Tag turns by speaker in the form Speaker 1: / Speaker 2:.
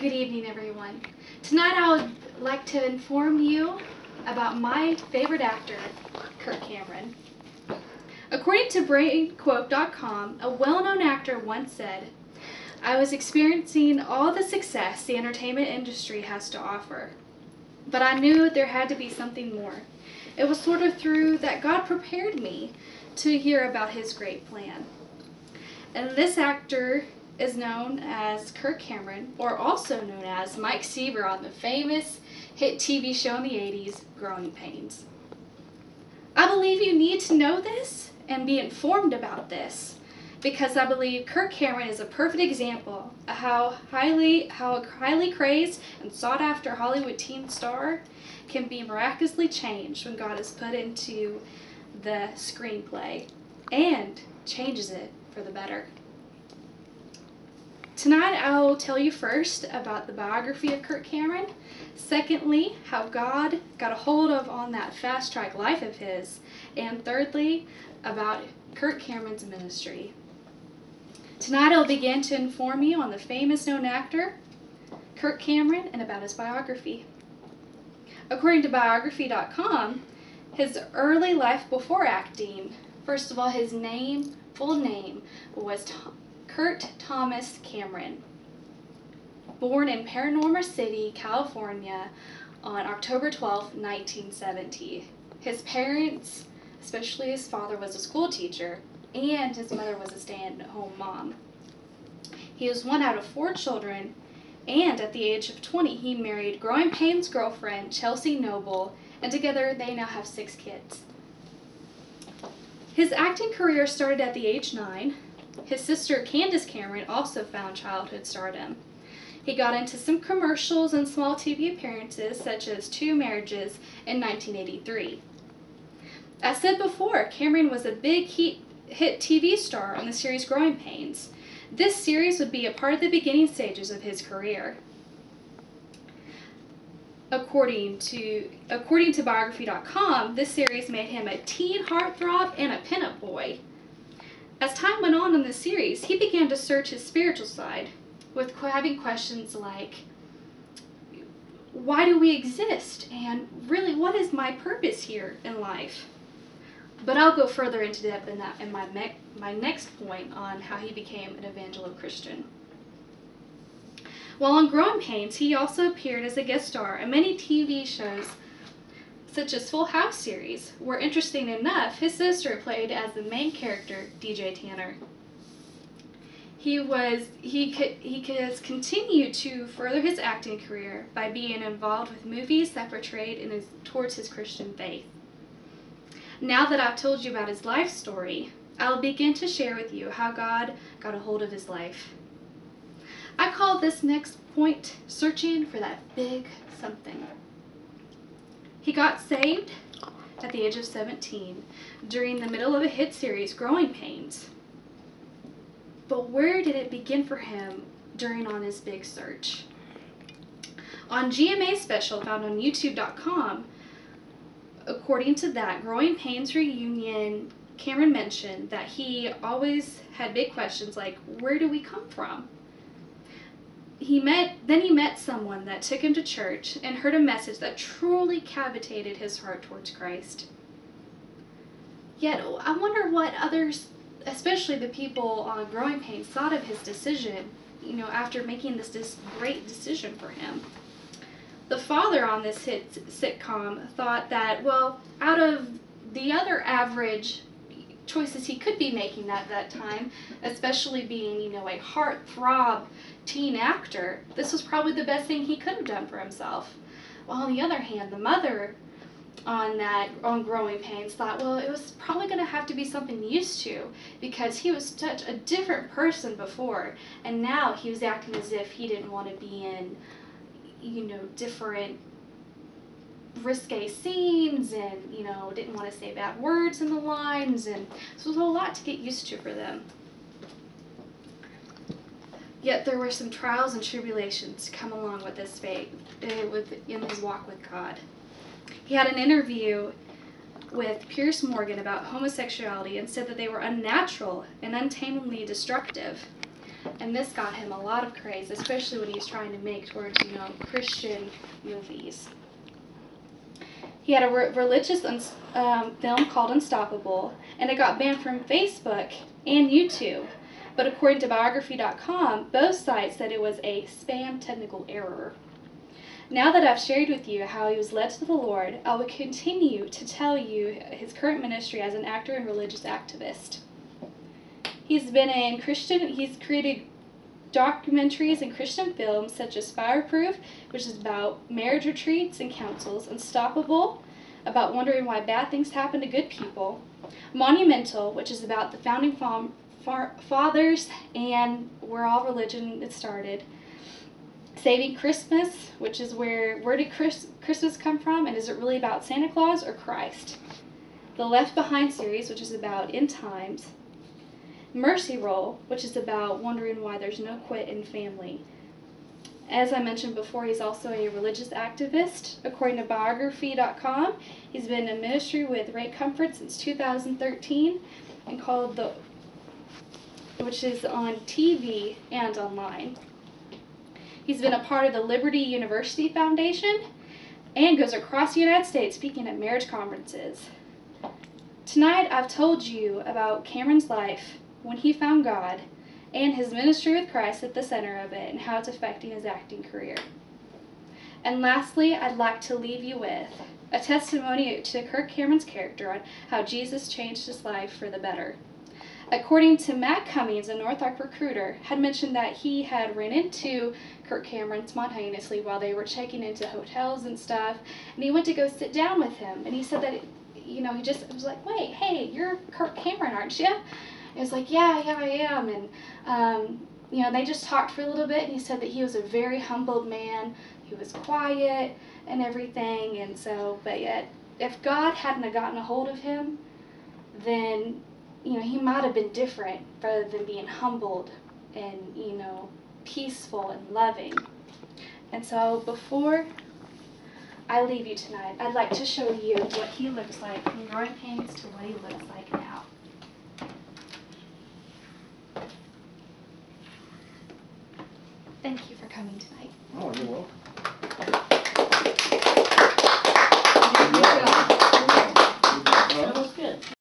Speaker 1: Good evening, everyone. Tonight I would like to inform you about my favorite actor, Kirk Cameron. According to BrainQuote.com, a well-known actor once said, "I was experiencing all the success the entertainment industry has to offer, but I knew there had to be something more. It was sort of through that God prepared me to hear about His great plan." And this actor is known as Kirk Cameron, or also known as Mike Seaver on the famous hit TV show in the 80s, Growing Pains. I believe you need to know this and be informed about this, because I believe Kirk Cameron is a perfect example of how a highly praised and sought after Hollywood teen star can be miraculously changed when God is put into the screenplay and changes it for the better. Tonight I'll tell you first about the biography of Kirk Cameron, secondly, how God got a hold of on that fast track life of his, and thirdly, about Kirk Cameron's ministry. Tonight I'll begin to inform you on the famous known actor, Kirk Cameron, and about his biography. According to biography.com, his early life before acting, first of all, his full name was Kurt Thomas Cameron. Born in Panorama City, California on October 12, 1970. His parents, especially his father, was a school teacher, and his mother was a stay-at-home mom. He was one out of 4 children, and at the age of 20, he married Growing Pains' girlfriend, Chelsea Noble, and together they now have 6 kids. His acting career started at the age 9. His sister, Candace Cameron, also found childhood stardom. He got into some commercials and small TV appearances, such as 2 Marriages in 1983. As said before, Cameron was a big hit TV star on the series Growing Pains. This series would be a part of the beginning stages of his career. According to biography.com, this series made him a teen heartthrob and a pinup boy. As time went on in the series, he began to search his spiritual side, with having questions like, why do we exist? And really, what is my purpose here in life? But I'll go further into depth in that in my next point on how he became an evangelical Christian. While on Growing Pains, he also appeared as a guest star in many TV shows, such as Full House series, where, interesting enough, his sister played as the main character, DJ Tanner. He has continued to further his acting career by being involved with movies that portrayed towards his Christian faith. Now that I've told you about his life story, I'll begin to share with you how God got a hold of his life. I call this next point searching for that big something. He got saved at the age of 17 during the middle of a hit series, Growing Pains. But where did it begin for him on his big search? On GMA special found on YouTube.com, according to that Growing Pains reunion, Cameron mentioned that he always had big questions like, where do we come from? Then he met someone that took him to church and heard a message that truly captivated his heart towards Christ. Yet, I wonder what others, especially the people on Growing Pains, thought of his decision, after making this great decision for him. The father on this hit sitcom thought that, well, out of the other average choices he could be making at that time, especially being, a heartthrob teen actor, this was probably the best thing he could have done for himself. While on the other hand, the mother on Growing Pains thought, well, it was probably going to have to be something used to, because he was such a different person before, and now he was acting as if he didn't want to be in, different risque scenes, and didn't want to say bad words in the lines, and this was a lot to get used to for them. Yet there were some trials and tribulations to come along with this faith, in his walk with God. He had an interview with Piers Morgan about homosexuality and said that they were unnatural and untamably destructive. And this got him a lot of praise, especially when he was trying to make towards, Christian movies. He had a religious film called Unstoppable, and it got banned from Facebook and YouTube. But according to biography.com, both sites said it was a spam technical error. Now that I've shared with you how he was led to the Lord, I will continue to tell you his current ministry as an actor and religious activist. He's created documentaries and Christian films such as Fireproof, which is about marriage retreats and councils, Unstoppable, about wondering why bad things happen to good people, Monumental, which is about the founding fathers and where all religion started, Saving Christmas, which is where did Christmas come from, and is it really about Santa Claus or Christ? The Left Behind series, which is about end times, Mercy Roll, which is about wondering why there's no quit in family. As I mentioned before, he's also a religious activist. According to biography.com, he's been in ministry with Ray Comfort since 2013 and which is on TV and online. He's been a part of the Liberty University Foundation and goes across the United States speaking at marriage conferences. Tonight I've told you about Cameron's life when he found God and his ministry with Christ at the center of it and how it's affecting his acting career. And lastly, I'd like to leave you with a testimony to Kirk Cameron's character on how Jesus changed his life for the better. According to Matt Cummings, a North Ark recruiter, had mentioned that he had ran into Kirk Cameron spontaneously while they were checking into hotels and stuff, and he went to go sit down with him, and he said that, he was like, wait, hey, you're Kirk Cameron, aren't you? It was like, yeah, I am, and, they just talked for a little bit, and he said that he was a very humbled man, he was quiet and everything, and so, but yet, if God hadn't have gotten a hold of him, then he might have been different rather than being humbled and, peaceful and loving. And so before I leave you tonight, I'd like to show you what he looks like from growing pains to what he looks like now. Thank you for coming tonight.
Speaker 2: Oh, you're welcome.